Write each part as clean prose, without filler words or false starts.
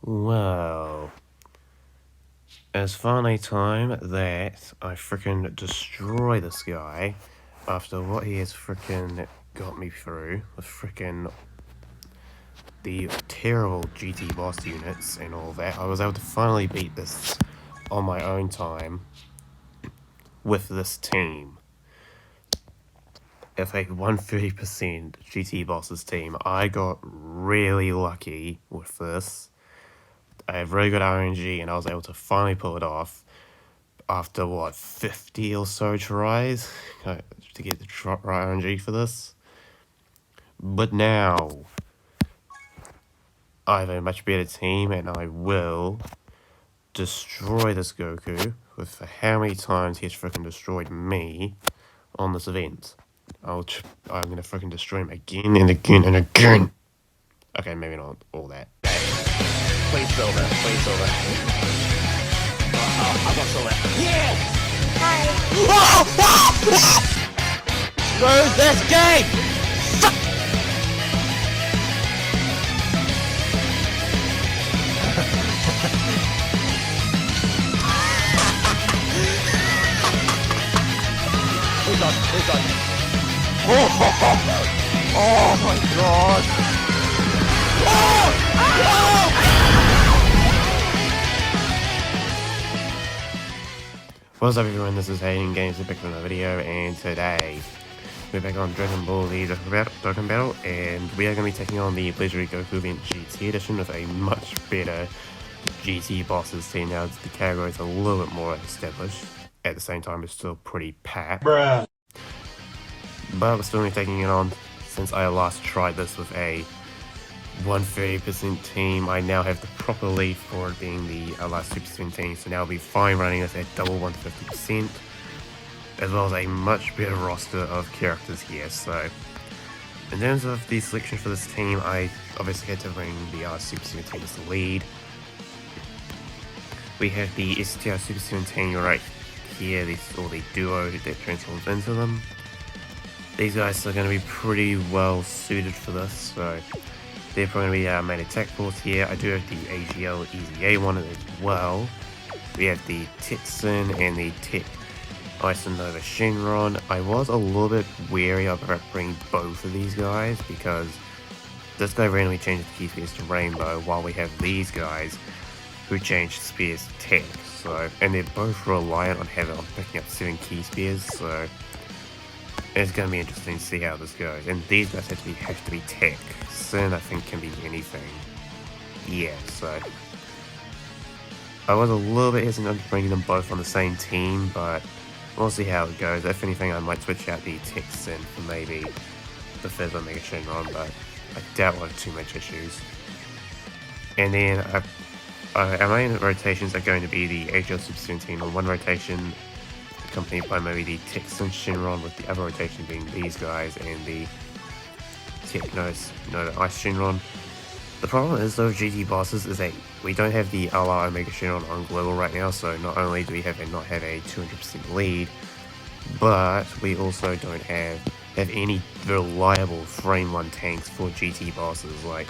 Well, it's finally time that I frickin' destroy this guy after what he has frickin' got me through with frickin' the terrible GT boss units and all that. I was able to finally beat this on my own time with this team. If a 130% GT bosses team, I got really lucky with this. I have really good RNG and I was able to finally pull it off after what, 50 or so tries to get the right RNG for this. But now I have a much better team and I will destroy this Goku with how many times he has freaking destroyed me on this event. I'm gonna freaking destroy him again and again and again. Okay, maybe not all that. Please silver, please silver. I've got silver. Yeah! Hi! Screw this game! Please God, please God. Oh my God! What's up everyone, this is Hayden Games back with another video, and today we're back on Dragon Ball Z Dokkan Battle, and we are going to be taking on the Legendary Goku Event GT Edition with a much better GT bosses team. Now the category is a little bit more established, at the same time it's still pretty packed. Bruh. But we're still going to be taking it on since I last tried this with a 130% team. I now have the proper lead for it being the last Super 17, so now I'll be fine running this at double 150%, as well as a much better roster of characters here. So in terms of the selection for this team, I obviously had to bring the Super 17 as the lead. We have the STR Super 17 right here, or the duo that transforms into them. These guys are going to be pretty well suited for this, so they're probably going to be our main attack force here. I do have the AGL EZA one as well. We have the Tetsun and the Tet Isanova Shenron. I was a little bit wary about bringing both of these guys because this guy randomly changed the key spears to Rainbow, while we have these guys who changed spears to Tech. So, and they're both reliant on picking up 7 key spears, so it's going to be interesting to see how this goes. And these guys have to be Tech. Sin, I think, can be anything. Yeah, so I was a little bit hesitant on bringing them both on the same team, but we'll see how it goes. If anything, I might switch out the Tech Sin for maybe the Fizz Omega Shenron, but I doubt we'll have too much issues. And then our main rotations are going to be the HL Super 17 on one rotation, accompanied by maybe the Texan Shenron, with the other rotation being these guys and the Technos Ice Shenron. The problem is though, GT bosses, is that we don't have the LR Omega Shenron on global right now, so not only do we not have a 200% lead, but we also don't have any reliable frame 1 tanks for GT bosses. Like,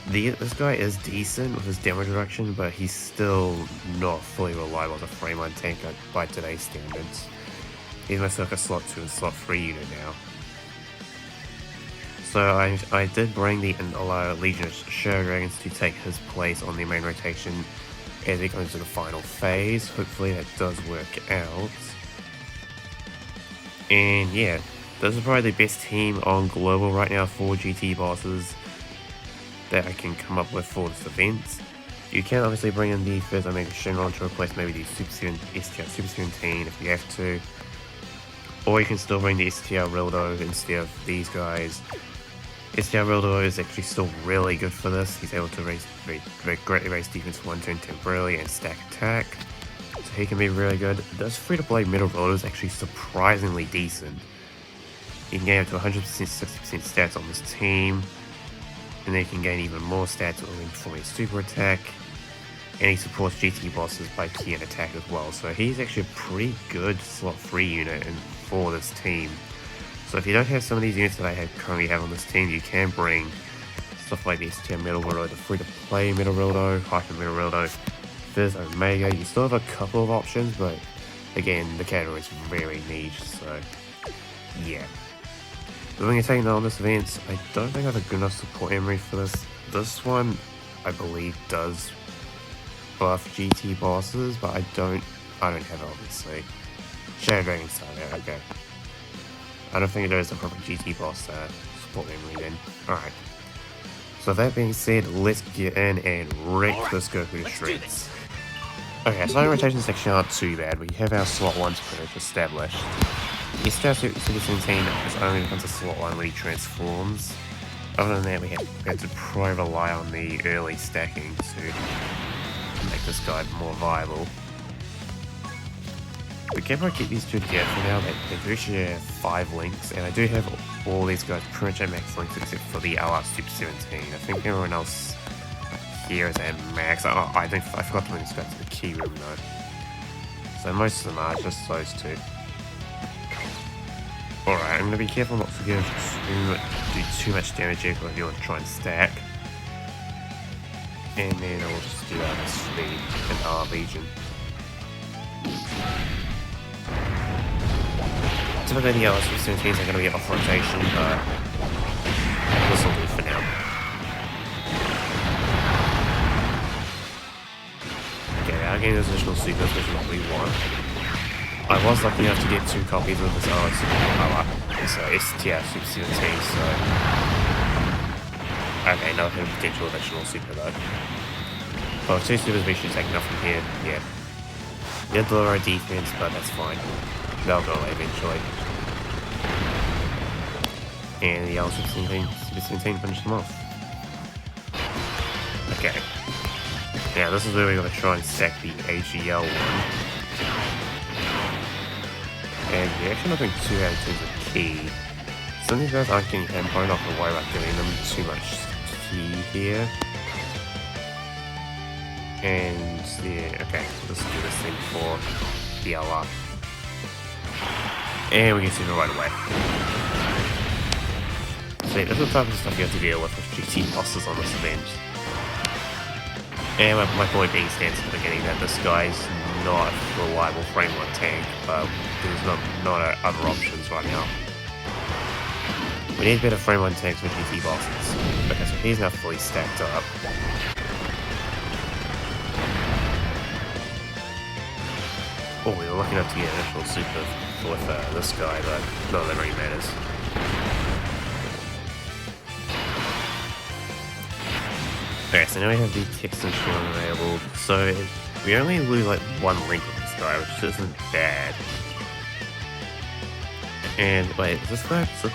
this guy is decent with his damage reduction, but he's still not fully reliable as a frame 1 tank by today's standards. He's mostly like a slot 2 and slot 3 unit now. So I did bring the Legion of Shadow Dragons to take his place on the main rotation as we go into the final phase. Hopefully that does work out. And yeah, this is probably the best team on global right now for GT bosses that I can come up with for this event. You can obviously bring in the Fizz Omega Shenron to replace maybe the STR Super 17 if you have to. Or you can still bring the STR Rildo instead of these guys. STR Rildo is actually still really good for this. He's able to greatly raise defense for 1 turn temporarily and stack attack, so he can be really good. This free-to-play Metal Rildo is actually surprisingly decent. You can gain up to 100%, 60% stats on this team, and then you can gain even more stats when performing super attack, and he supports GT bosses by key and attack as well. So he's actually a pretty good slot 3 unit for this team. So if you don't have some of these units that I currently have on this team, you can bring stuff like the STR Metal Railroad, the free-to-play Metal Railroad, Hyper Metal Railroad, Fizz, Omega. You still have a couple of options, but again, the category is very niche, so yeah. But when you're taking on this event, I don't think I have a good enough support memory for this. This one, I believe, does buff GT bosses, but I don't have it, obviously. Shadow Dragon Star there, okay. I don't think there is a proper GT boss support memory then. Alright. So that being said, let's get in and wreck this Goku to shreds. Okay, so the rotation section aren't too bad. We have our slot 1's pretty much established. The STR Super 17 is only becomes a slot 1 when he transforms. Other than that, we have to probably rely on the early stacking to make this guy more viable. We can probably keep these two together for now. They do share 5 links, and I do have all these guys pretty much at max links except for the LR Super 17. I think everyone else here is at max. Oh, I forgot to bring this guy to the key room though. So most of them are just those two. Alright, I'm going to be careful not to do too much damage here if you want to try and stack. And then I'll just do speed and R Legion. Typically the LS 17s are going to be off rotation, but this will do for now. Okay, our game is additional supers, which is what we want. I was lucky enough to get 2 copies of this LS so STR Super 17, so okay, no potential additional super though. Well, 2 supers we should take enough from here, yeah. They had lower defense, but that's fine. They'll go away eventually. And the LS Super 17 finished them off. Okay. Now this is where we're going to try and stack the AGL one. And we're actually not doing 2 out of 2 of key. Some of these guys aren't getting tempo, not going to worry about giving them too much key here. And yeah, okay, let's do this thing for the LR. And we can see it right away. So yeah, this is the type of stuff you have to deal with GT bosses on this event. And my point being stands at the beginning that this guy's not a reliable frame 1 tank, but there's not other options right now. We need better frame 1 tanks for GT bosses. Okay, so he's now fully stacked up. Oh, we were lucky enough to get an initial super with this guy, but none of that really matters. Okay, so now we have the text and shield available. So we only lose like 1 link with this guy, which isn't bad. And wait, does this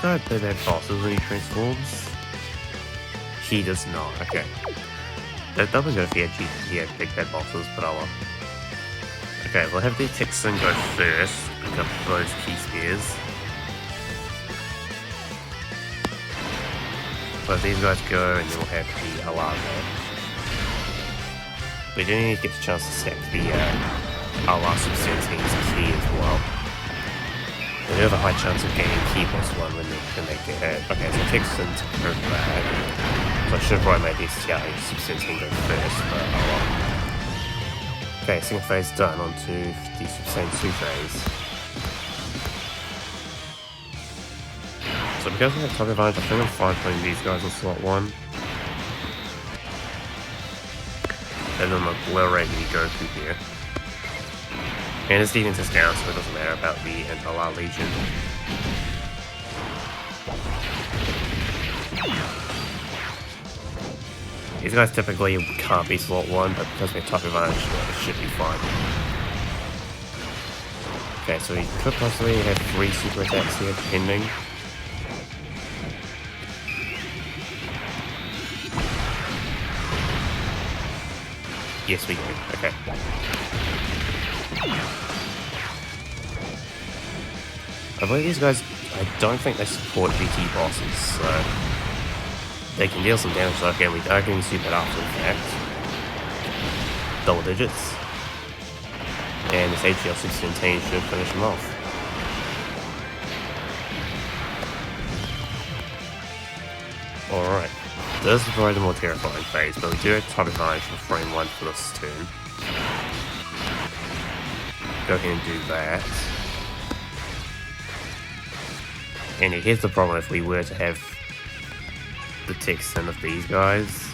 guy play bad bosses when he transforms? He does not, okay. That doesn't go if he had big bad bosses, but oh well. Okay, we'll have the Texan go first, pick up those key spears. Let these guys go, and then we'll have the LR there. We do need to get the chance to stack the LR Super 17's key as well. They do have a high chance of gaining key plus 1 when they get hit. Okay, so Texan to prove that. So I should have probably made the STR Super 17 go first, but oh well. Okay, single phase done, on to the Super 2 phase. So because we have top advantage, I think I'm fine putting these guys on slot 1. And then the low rated Goku here. And his defense is down, so it doesn't matter about the LR Legion. These guys typically can't be slot 1, but because we have top advantage, it should be fine. Okay, so we could possibly have 3 super attacks here, depending. Yes, we do. Okay. I believe these guys, I don't think they support GT bosses, so they can deal some damage though. Okay, we are getting super after the fact. Double digits. And this HL 16 should finish them off. Alright. This is probably the more terrifying phase, but we do have top advantage for frame 1 for this turn. Go ahead and do that. And here's the problem: if we were to have the text in of these guys,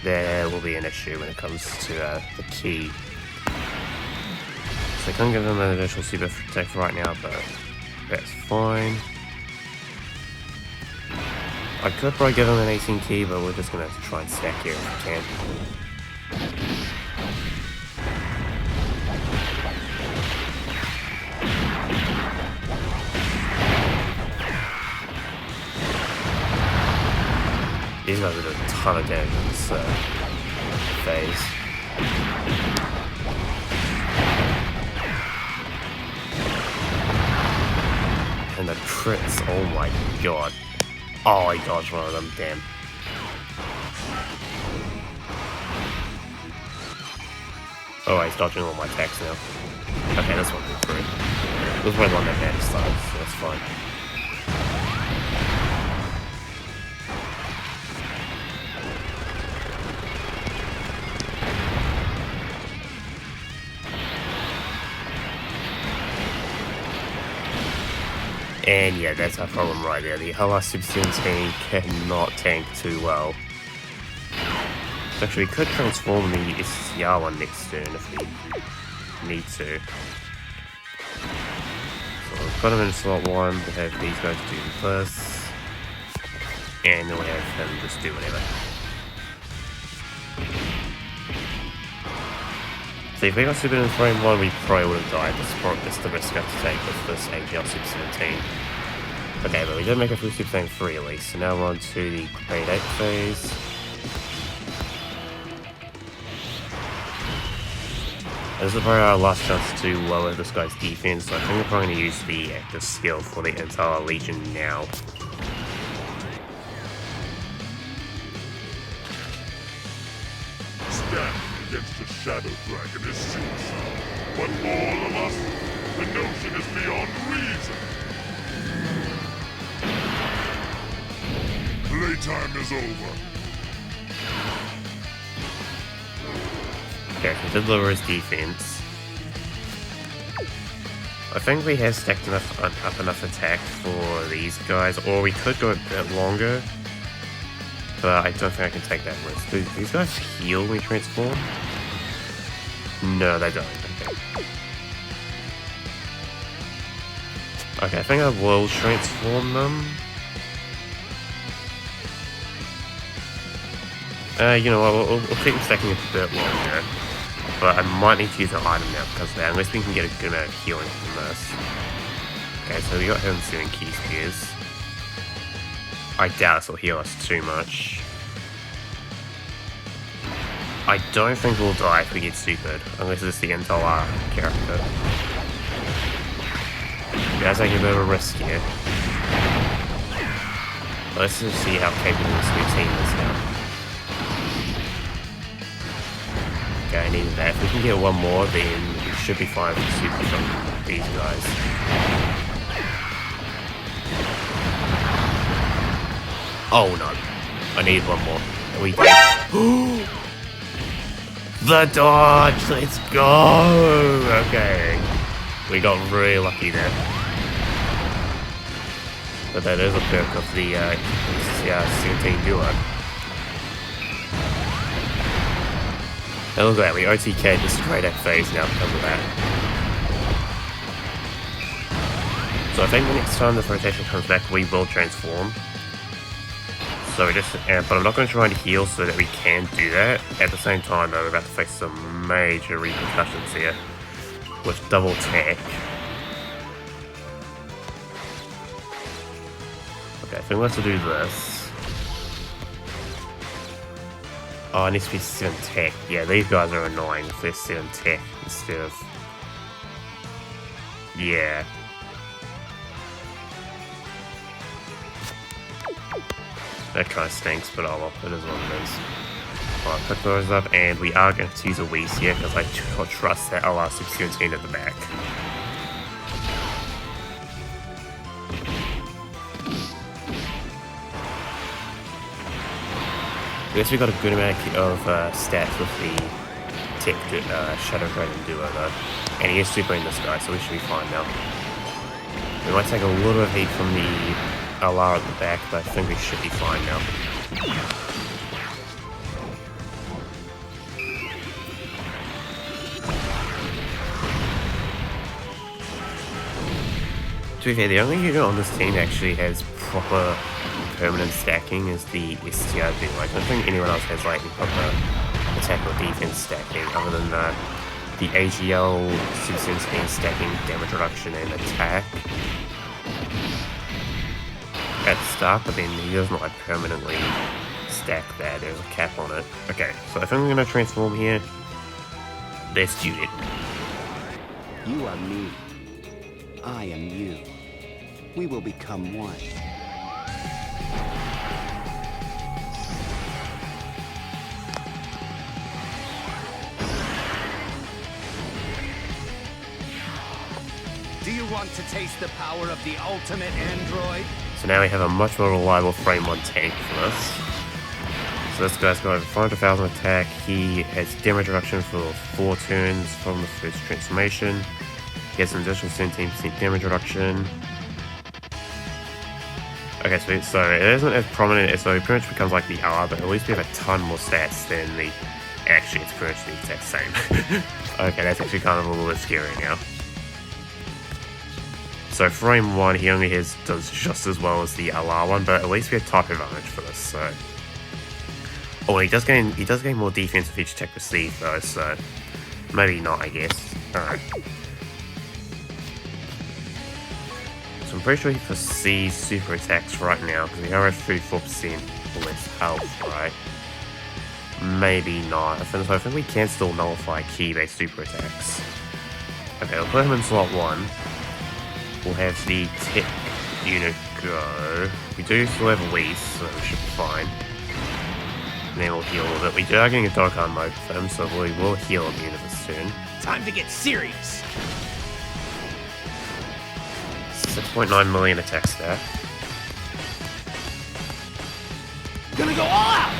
there will be an issue when it comes to the key. So I can't give them an additional super attack right now, but that's fine. I could probably give them an 18 key, but we're just gonna try and stack here if we can. These guys are doing a ton of damage in this phase. And the crits, oh my god. Oh, I dodged one of them, damn. Oh, he's dodging all my attacks now. Okay, this one did through. This was the one that damage started, so that's fine. And yeah, that's our problem right there. The LR Super 17 cannot tank too well. Actually, we could transform the SCR one next turn if we need to. So we've got him in slot 1, we have these guys do this. And then we have him just do whatever. So if we got Super in frame 1, we probably would have died. This is the risk I have to take with this AGL Super 17. Okay, but we did make it through Super Saiyan 3 at least, so now we're on to the Grade 8 phase. This is probably our last chance to lower this guy's defense, so I think we're probably going to use the active skill for the entire Legion now. Stand against the Shadow Dragon is suicide, but all of us, the notion is beyond reason. Playtime is over. Okay, so did lower his defense. I think we have stacked up enough attack for these guys, or we could go a bit longer. But I don't think I can take that risk. Do these guys heal when we transform? No, they don't. Okay, I think I will transform them. You know what, we'll keep them stacking a bit longer. But I might need to use an item now because of that, unless we can get a good amount of healing from this. Okay, so we got him 7 key spears. I doubt this will heal us too much. I don't think we'll die if we get stupid, unless it's the entire character. Guys, taking a bit of a risk here. Let's just see how capable this new team is now. Okay, I needed that. If we can get one more, then we should be fine with super from these guys. Oh no, I need one more. We did. The dodge! Let's go! Okay. We got really lucky there. But that is a perk of the 17 duo. And look at that, we OTK'd this Grade 8 phase now because of that. So I think the next time this rotation comes back, we will transform. So we just, but I'm not going to try and heal so that we can do that. At the same time though, we're about to face some major repercussions here with double tech. Okay, I think we'll have to do this. Oh, it needs to be 7 tech. Yeah, these guys are annoying if they're 7 tech instead of... Yeah. That kind of stinks, but oh well, it is what it is. Alright, pick those up, and we are going to use a Whis here, because I do not trust that LR Super 17 at the back. I guess we got a good amount of stats with the Tech Shadow Dragon Duo though. And he is super in this guy, so we should be fine now. We might take a little bit of heat from the LR at the back, but I think we should be fine now. To be fair, the only unit on this team that actually has proper permanent stacking is the STRB. Like, I don't think anyone else has like proper attack or defense stacking other than the AGL 617 stacking damage reduction and attack at the start, but then he doesn't like permanently stack that. There's a cap on it. Okay, so I think I'm gonna transform here. That's Judith. You are me. I am you. We will become one. Do you want to taste the power of the ultimate android? So now we have a much more reliable frame 1 tank for this. So this guy's got over 500,000 attack. He has damage reduction for 4 turns from the first transformation. He has an additional 17% damage reduction. Okay, so it isn't as prominent, so it pretty much becomes like the R, but at least we have a ton more stats than the... Actually, it's pretty much the exact same. Okay, that's actually kind of a little bit scary now. So frame 1, he only does just as well as the LR one, but at least we have type advantage for this, so... Oh, he does gain more defense with each attack received though, so... Maybe not, I guess. Alright. So I'm pretty sure he foresees super attacks right now, because we are at 34% less health, right? Maybe not. I think we can still nullify key-based super attacks. Okay, we'll put him in slot 1. We'll have the tech unit go. We do still have Whis, so we should be fine. And then we'll heal a little bit. We are getting a dokkan mode for him, so we will heal at the end of this turn. Time to get serious. 6.9 million attack stat. Gonna go all out.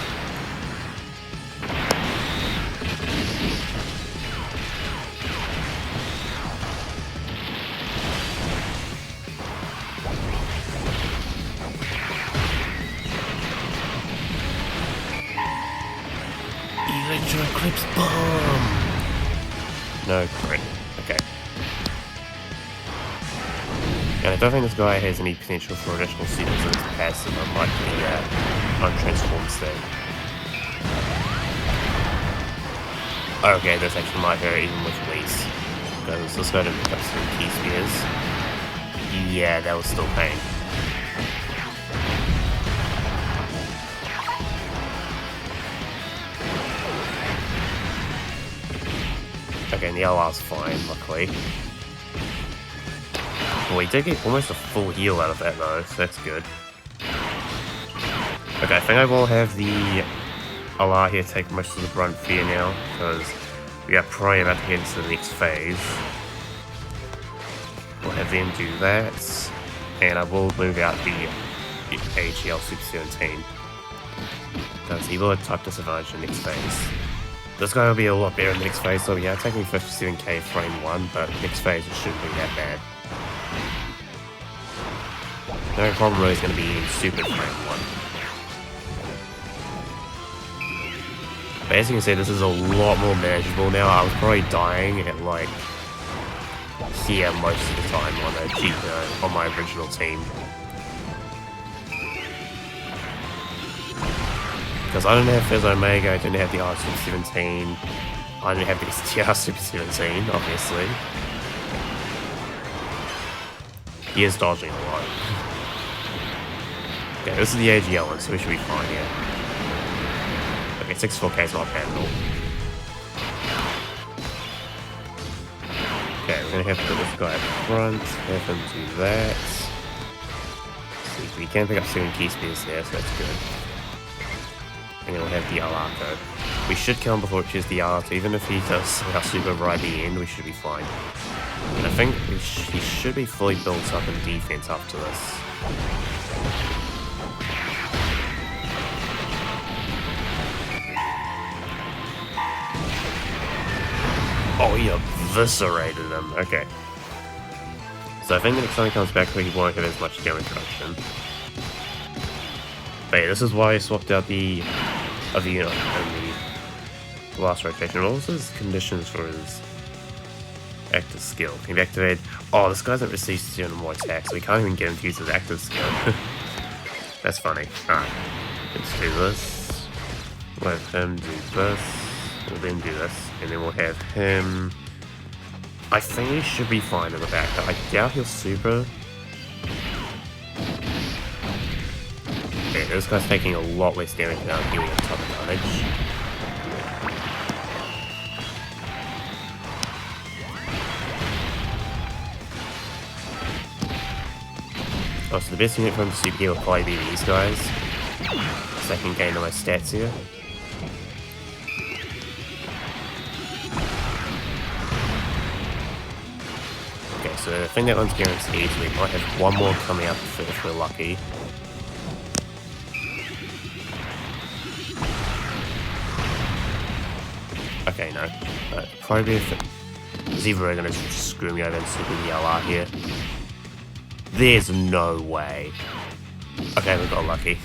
Electro Eclipse Bomb! No crit. Okay. And I don't think this guy has any potential for additional supers in his passive, unlike the untransformed state. Okay, this actually might hurt even with Whis. Because this guy didn't pick up some key spears. Yeah, that was still pain. Okay, and the LR's fine, luckily. Well, we did get almost a full heal out of that though, so that's good. Okay, I think I will have the LR here take most of the brunt fear now, because we are probably about to get into the next phase. We'll have them do that, and I will move out the AGL Super 17, because he will have type disadvantage in the next phase. This guy will be a lot better in the next phase, so yeah, taking 57k frame 1, but next phase it shouldn't be that bad. The only problem really is going to be in stupid frame 1. But as you can see, this is a lot more manageable now. I was probably dying at like here most of the time on my original team. Because I don't have Fizz Omega, I didn't have the R Super 17, I didn't have the STR Super 17, obviously. He is dodging a lot. Okay, this is the AGL one, so we should be fine here. Okay, 64k is not bad at all. Okay, we're gonna have to put this guy up front, have him do that. See, we can pick up 7 key spears there, so that's good. And then we'll have the LR code. We should kill him before it chooses the LR, so even if he does our super right at the end, we should be fine. And I think he should be fully built up in defense after this. Oh, he eviscerated him. Okay. So I think the next time he comes back, he won't have as much damage reduction. But yeah, this is why I swapped out the other unit in the last rotation. What was his conditions for his active skill? Can he activate? Oh, this guy hasn't received 7 more attacks, so we can't even get him to use his active skill. That's funny. Alright, let's do this. We'll have him do this. We'll then do this. And then we'll have him... I think he should be fine in the back, but I doubt he'll super. Yeah, this guy's taking a lot less damage now, giving a ton of damage. Oh, so the best unit from super here will probably be these guys. So I can gain the most stats here. Okay, so I think that one's guaranteed. We might have one more coming up if we're lucky. Okay, no. Probably if it's either going to screw me over and super the LR here. There's no way. Okay, we got lucky.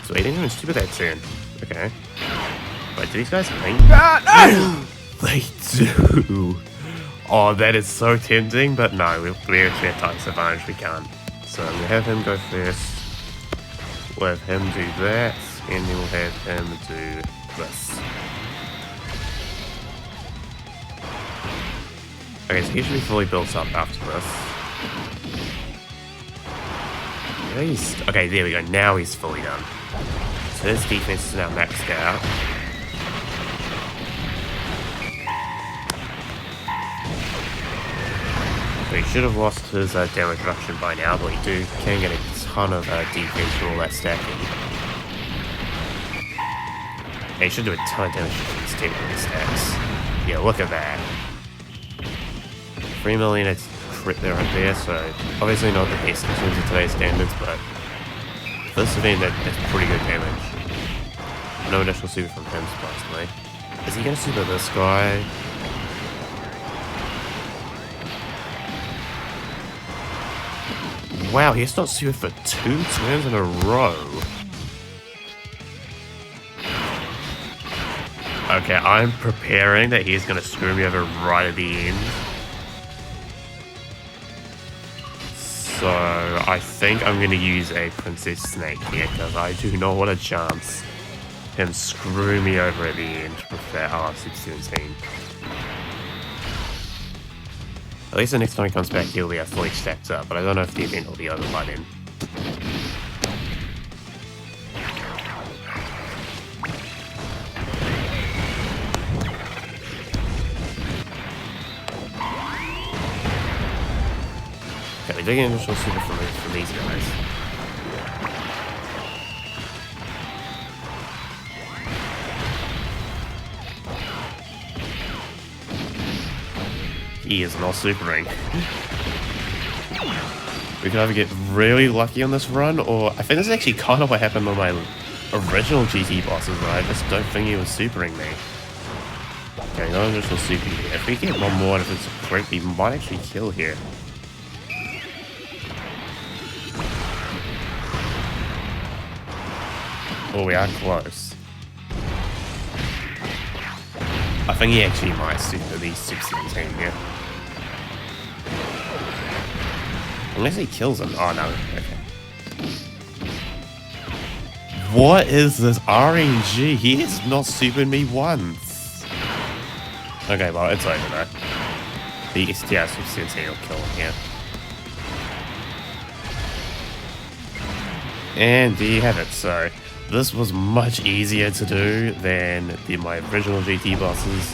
So he didn't even super that turn. Okay. Wait, do these guys blink? They do! Oh, that is so tempting, but no, we're actually at tight disadvantage, we can't. So I'm gonna have him go first. We'll have him do that, and then we'll have him do this. Okay, so he should be fully built up after this. Okay, there we go. Now he's fully done. So his defense is now maxed out. So he should have lost his damage reduction by now, but he can get a ton of defense for all that stacking. Yeah, he should do a ton of damage for his team with his stacks. Yeah, look at that. 3 million, it's crit there right there, so obviously not the best in terms of today's standards, but for this event, that's pretty good damage. No additional super from him, surprisingly. Is he going to super this guy? Wow, he has not super for 2 turns in a row. Okay, I'm preparing that he's going to screw me over right at the end. So I think I'm going to use a Princess Snake here, because I do not want a chance him screw me over at the end with that R617. At least the next time he comes back he'll be fully stacked up, but I don't know if the event will be over by then. Okay, we're doing an initial super from these guys. He is not supering. We could either get really lucky on this run, or I think this is actually kind of what happened on my original GT bosses, right? I just don't think he was supering me. Okay, no initial super here. If we get one more, if it's a crit, we might actually kill here. Oh, we are close. I think he actually might super these 617 here. Unless he kills him. Oh no, okay. What is this RNG? He has not supered me once. Okay, well, it's over though. The STR 617 will kill him here. And there you have it. So this was much easier to do than my original GT bosses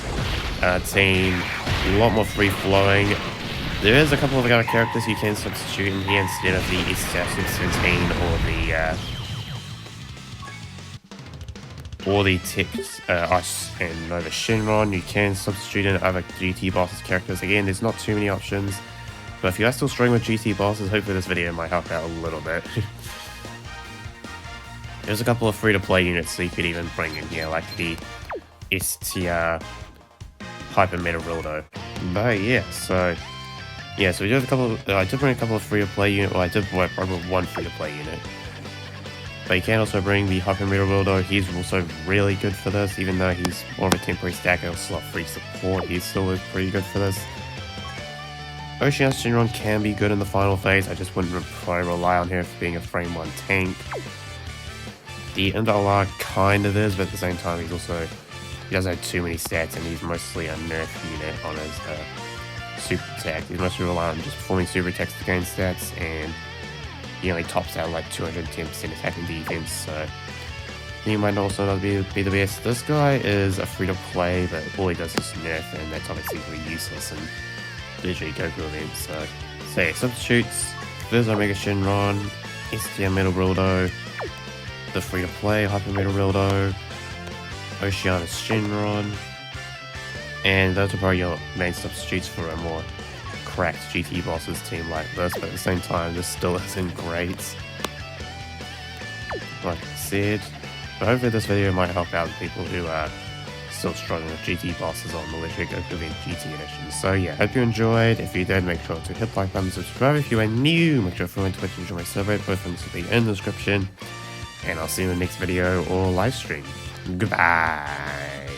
team. A lot more free-flowing. There is a couple of other characters you can substitute in here instead of the STR617 or the Tex Ice and Nova Shenron. You can substitute in other GT bosses characters. Again, there's not too many options, but if you are still struggling with GT bosses, hopefully this video might help out a little bit. There's a couple of free-to-play units that you could even bring in here, like the STR Hyper Meta Rildo. But yeah, so we do have a couple. I did bring a couple of free-to-play units. Well, I did bring one free-to-play unit. But you can also bring the Hyper Meta Rildo. He's also really good for this, even though he's more of a temporary stacker or slot free support. He still is pretty good for this. Oceanus Shinron can be good in the final phase. I just wouldn't probably rely on him for being a frame 1 tank. The Indalar kind of is, but at the same time, he doesn't have too many stats, and he's mostly a nerf unit on his super attack. He's mostly reliant on just performing super attacks to gain stats, and he only tops out like 210% attack and defense, so he might also not be the best. This guy is a free-to-play, but all he does is nerf, and that's obviously really useless in literally Goku events. So yeah, substitutes. There's Omega Shinron, STM Metal Rildo, the free-to-play Hyper Metal Rildo, Oceanus Shinron, and those are probably your main substitutes for a more cracked GT bosses team like this, but at the same time, this still isn't great. Like I said, but hopefully this video might help out people who are still struggling with GT bosses on the Legendary Goku Event GT Edition. So yeah, hope you enjoyed. If you did, make sure to hit the like button, subscribe if you are new, make sure to follow on Twitch and join my server, both links will be in the description, and I'll see you in the next video or live stream. Goodbye!